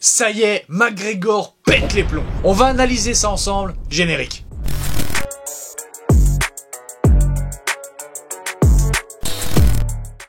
Ça y est, McGregor pète les plombs. On va analyser ça ensemble, générique.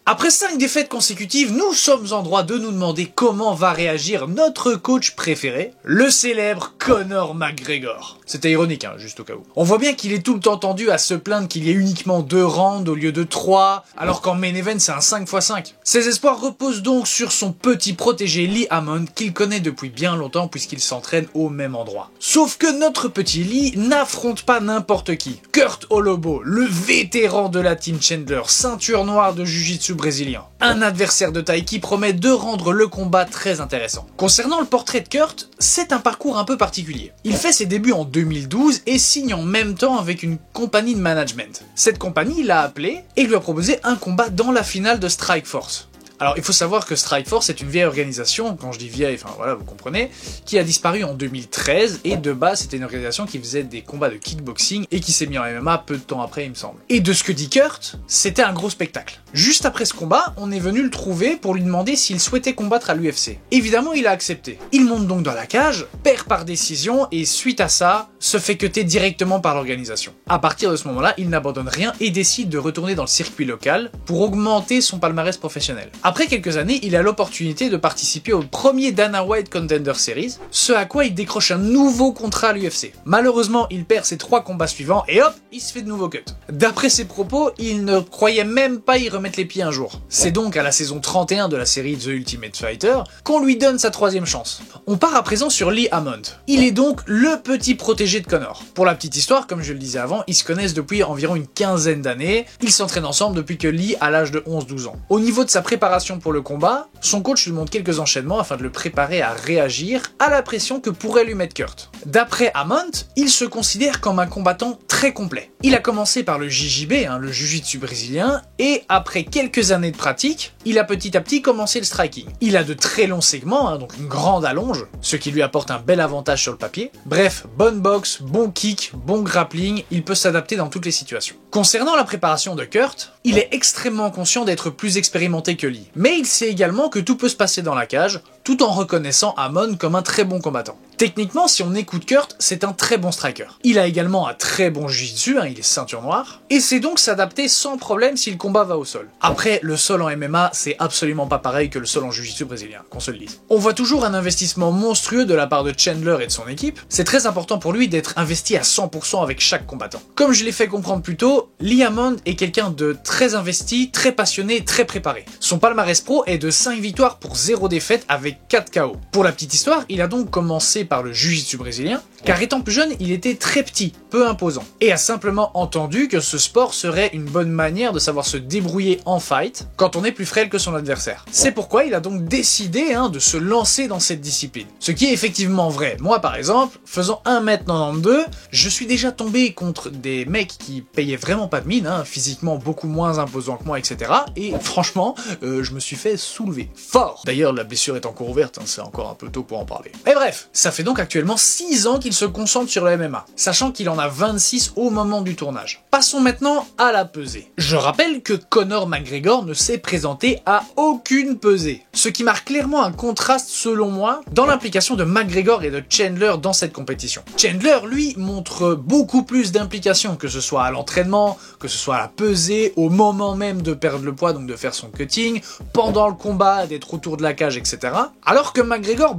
Après 5 défaites consécutives, nous sommes en droit de nous demander comment va réagir notre coach préféré, le célèbre Conor McGregor. C'était ironique, juste au cas où. On voit bien qu'il est tout le temps tendu à se plaindre qu'il y ait uniquement 2 rounds au lieu de 3, alors qu'en main event c'est un 5x5. Ses espoirs reposent donc sur son petit protégé Lee Hammond, qu'il connaît depuis bien longtemps puisqu'il s'entraîne au même endroit. Sauf que notre petit Lee n'affronte pas n'importe qui. Kurt Olobo, le vétéran de la team Chandler, ceinture noire de jiu-jitsu brésilien. Un adversaire de taille qui promet de rendre le combat très intéressant. Concernant le portrait de Kurt, c'est un parcours un peu particulier. Il fait ses débuts en 2012 et signe en même temps avec une compagnie de management. Cette compagnie l'a appelé et lui a proposé un combat dans la finale de Strikeforce. Alors il faut savoir que Strikeforce est une vieille organisation, quand je dis vieille, enfin voilà vous comprenez, qui a disparu en 2013 et de base c'était une organisation qui faisait des combats de kickboxing et qui s'est mis en MMA peu de temps après il me semble. Et de ce que dit Kurt, c'était un gros spectacle. Juste après ce combat, on est venu le trouver pour lui demander s'il souhaitait combattre à l'UFC. Évidemment il a accepté. Il monte donc dans la cage, perd par décision et suite à ça, se fait cutter directement par l'organisation. À partir de ce moment-là, il n'abandonne rien et décide de retourner dans le circuit local pour augmenter son palmarès professionnel. Après quelques années, il a l'opportunité de participer au premier Dana White Contender Series, ce à quoi il décroche un nouveau contrat à l'UFC. Malheureusement, il perd ses 3 combats suivants et hop, il se fait de nouveaux cuts. D'après ses propos, il ne croyait même pas y remettre les pieds un jour. C'est donc à la saison 31 de la série The Ultimate Fighter qu'on lui donne sa 3e chance. On part à présent sur Lee Hammond. Il est donc le petit protégé de Conor. Pour la petite histoire, comme je le disais avant, ils se connaissent depuis environ une quinzaine d'années. Ils s'entraînent ensemble depuis que Lee a l'âge de 11-12 ans. Au niveau de sa préparation pour le combat, son coach lui montre quelques enchaînements afin de le préparer à réagir à la pression que pourrait lui mettre Kurt. D'après Hammond, il se considère comme un combattant très complet. Il a commencé par le JJB, le jiu-jitsu brésilien, et après quelques années de pratique, il a petit à petit commencé le striking. Il a de très longs segments, donc une grande allonge, ce qui lui apporte un bel avantage sur le papier. Bref, bonne boxe, bon kick, bon grappling, il peut s'adapter dans toutes les situations. Concernant la préparation de Kurt, il est extrêmement conscient d'être plus expérimenté que Lee. Mais il sait également que tout peut se passer dans la cage, tout en reconnaissant Hammond comme un très bon combattant. Techniquement, si on écoute Kurt, c'est un très bon striker. Il a également un très bon jiu-jitsu, il est ceinture noire, et sait donc s'adapter sans problème si le combat va au sol. Après, le sol en MMA, c'est absolument pas pareil que le sol en jiu-jitsu brésilien, qu'on se le dise. On voit toujours un investissement monstrueux de la part de Chandler et de son équipe. C'est très important pour lui d'être investi à 100% avec chaque combattant. Comme je l'ai fait comprendre plus tôt, Lee Hammond est quelqu'un de très investi, très passionné, très préparé. Son palmarès pro est de 5 victoires pour 0 défaites avec 4 KO. Pour la petite histoire, il a donc commencé par le jiu-jitsu brésilien, car étant plus jeune, il était très petit, peu imposant, et a simplement entendu que ce sport serait une bonne manière de savoir se débrouiller en fight quand on est plus frêle que son adversaire. C'est pourquoi il a donc décidé de se lancer dans cette discipline. Ce qui est effectivement vrai. Moi par exemple, faisant 1m92, je suis déjà tombé contre des mecs qui payaient vraiment pas de mine, physiquement beaucoup moins imposants que moi, etc. Et franchement, je me suis fait soulever fort. D'ailleurs, la blessure est encore ouverte, c'est encore un peu tôt pour en parler. Mais bref, ça fait donc actuellement 6 ans qu'il se concentre sur le MMA, sachant qu'il en a 26 au moment du tournage. Passons maintenant à la pesée. Je rappelle que Conor McGregor ne s'est présenté à aucune pesée, ce qui marque clairement un contraste selon moi dans l'implication de McGregor et de Chandler dans cette compétition. Chandler, lui, montre beaucoup plus d'implication, que ce soit à l'entraînement, que ce soit à la pesée, au moment même de perdre le poids, donc de faire son cutting, pendant le combat, d'être autour de la cage, etc. Alors que McGregor,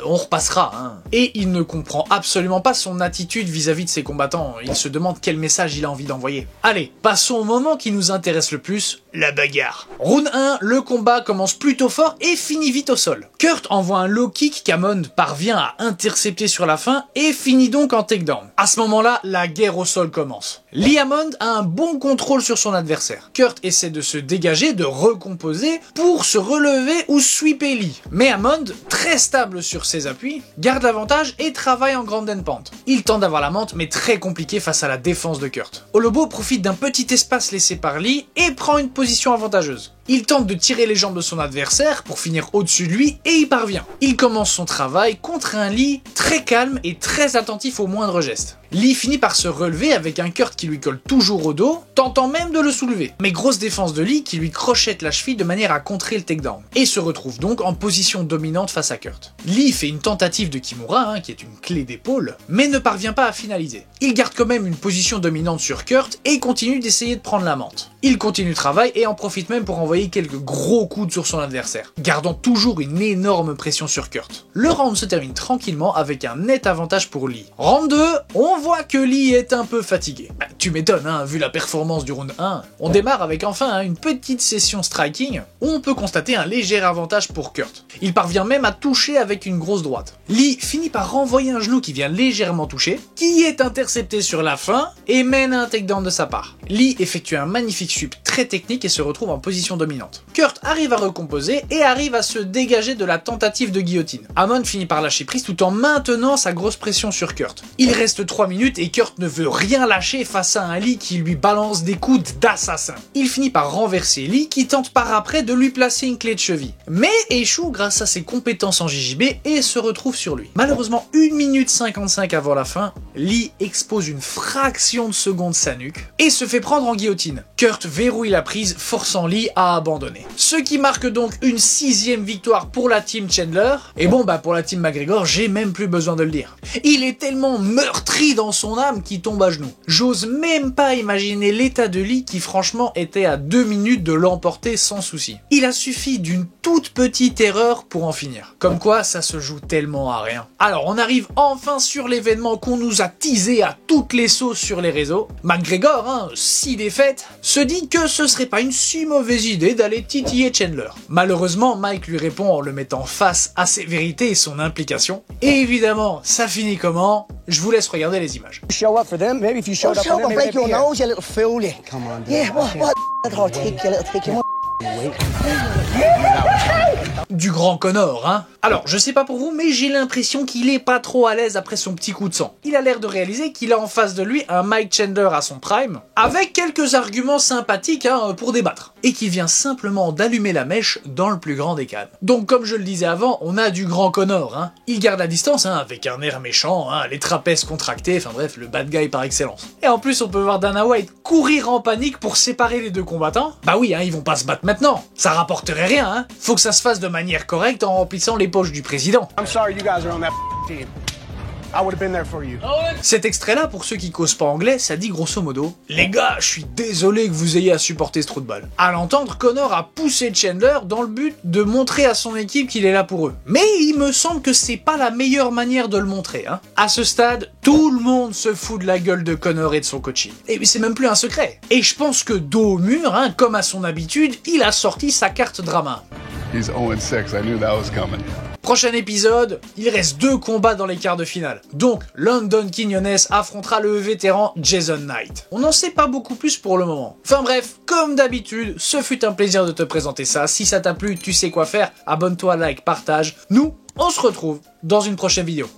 on repassera. Et il ne comprend absolument pas son attitude vis-à-vis de ses combattants. Il se demande quel message il a envie d'envoyer. Allez, passons au moment qui nous intéresse le plus, la bagarre. Round 1, le combat commence plutôt fort et finit vite au sol. Kurt envoie un low kick qu'Hammond parvient à intercepter sur la fin et finit donc en takedown. À ce moment-là, la guerre au sol commence. Lee Hammond a un bon contrôle sur son adversaire. Kurt essaie de se dégager, de recomposer pour se relever ou sweeper Lee. Mais Hammond, très stable sur ses appuis, garde l'avantage et travaille en grande pente. Il tente d'avoir la menthe, mais très compliqué face à la défense de Kurt. Olobo profite d'un petit espace laissé par Lee et prend une position avantageuse. Il tente de tirer les jambes de son adversaire pour finir au-dessus de lui et y parvient. Il commence son travail contre un Lee très calme et très attentif aux moindres gestes. Lee finit par se relever avec un Kurt qui lui colle toujours au dos, tentant même de le soulever. Mais grosse défense de Lee qui lui crochette la cheville de manière à contrer le takedown, et se retrouve donc en position dominante face à Kurt. Lee fait une tentative de Kimura, qui est une clé d'épaule, mais ne parvient pas à finaliser. Il garde quand même une position dominante sur Kurt et continue d'essayer de prendre la menthe. Il continue le travail et en profite même pour envoyer quelques gros coudes sur son adversaire, gardant toujours une énorme pression sur Kurt. Le round se termine tranquillement avec un net avantage pour Lee. Round 2, on voit que Lee est un peu fatigué. Tu m'étonnes, vu la performance du round 1. On démarre avec enfin une petite session striking où on peut constater un léger avantage pour Kurt. Il parvient même à toucher avec une grosse droite. Lee finit par renvoyer un genou qui vient légèrement toucher, qui est intercepté sur la fin et mène à un takedown de sa part. Lee effectue un magnifique sweep très technique et se retrouve en position dominante. Kurt arrive à recomposer et arrive à se dégager de la tentative de guillotine. Ammon finit par lâcher prise tout en maintenant sa grosse pression sur Kurt. Il reste 3 minutes et Kurt ne veut rien lâcher face à un Lee qui lui balance des coups d'assassin. Il finit par renverser Lee qui tente par après de lui placer une clé de cheville, mais échoue grâce à ses compétences en JJB et se retrouve sur lui. Malheureusement, 1 minute 55 avant la fin, Lee expose une fraction de seconde sa nuque et se fait prendre en guillotine. Kurt verrouille la prise, forçant Lee à abandonner. Ce qui marque donc une 6e victoire pour la team Chandler. Et bon, pour la team McGregor, j'ai même plus besoin de le dire. Il est tellement meurtri dans son âme qu'il tombe à genoux. J'ose même pas imaginer l'état de Lee qui franchement était à 2 minutes de l'emporter sans souci. Il a suffi d'une toute petite erreur pour en finir. Comme quoi, ça se joue tellement à rien. Alors, on arrive enfin sur l'événement qu'on nous a teasé à toutes les sauces sur les réseaux. McGregor, 6 défaites, se dit que ce serait pas une si mauvaise idée d'aller titiller Chandler. Malheureusement, Mike lui répond en le mettant face à ses vérités et son implication. Et évidemment, ça finit comment? Je vous laisse regarder les images. Show up for them, maybe if you showed up for them, break your nose, you little fool. Come on, dude. Yeah, what? I'll take you, little take you. Du grand Conor, Alors, je sais pas pour vous, mais j'ai l'impression qu'il est pas trop à l'aise après son petit coup de sang. Il a l'air de réaliser qu'il a en face de lui un Mike Chandler à son prime, avec quelques arguments sympathiques pour débattre, et qui vient simplement d'allumer la mèche dans le plus grand des calmes. Donc, comme je le disais avant, on a du grand Conor, Il garde la distance, avec un air méchant, les trapèzes contractés, enfin bref, le bad guy par excellence. Et en plus, on peut voir Dana White courir en panique pour séparer les deux combattants. Bah oui, ils vont pas se battre maintenant, ça rapporterait rien, Faut que ça se fasse de manière correcte en remplissant les poches du président. I'm sorry you guys are on that team. I would have been there for you. Cet extrait-là, pour ceux qui causent pas anglais, ça dit grosso modo « Les gars, je suis désolé que vous ayez à supporter ce trou de balle. » À l'entendre, Conor a poussé Chandler dans le but de montrer à son équipe qu'il est là pour eux. Mais il me semble que c'est pas la meilleure manière de le montrer, À ce stade, tout le monde se fout de la gueule de Conor et de son coaching. Et c'est même plus un secret. Et je pense que dos au mur, comme à son habitude, il a sorti sa carte drama. He's 0-6, I knew that was coming. Prochain épisode, il reste 2 combats dans les quarts de finale. Donc, London Quiñones affrontera le vétéran Jason Knight. On n'en sait pas beaucoup plus pour le moment. Enfin bref, comme d'habitude, ce fut un plaisir de te présenter ça. Si ça t'a plu, tu sais quoi faire. Abonne-toi, like, partage. Nous, on se retrouve dans une prochaine vidéo.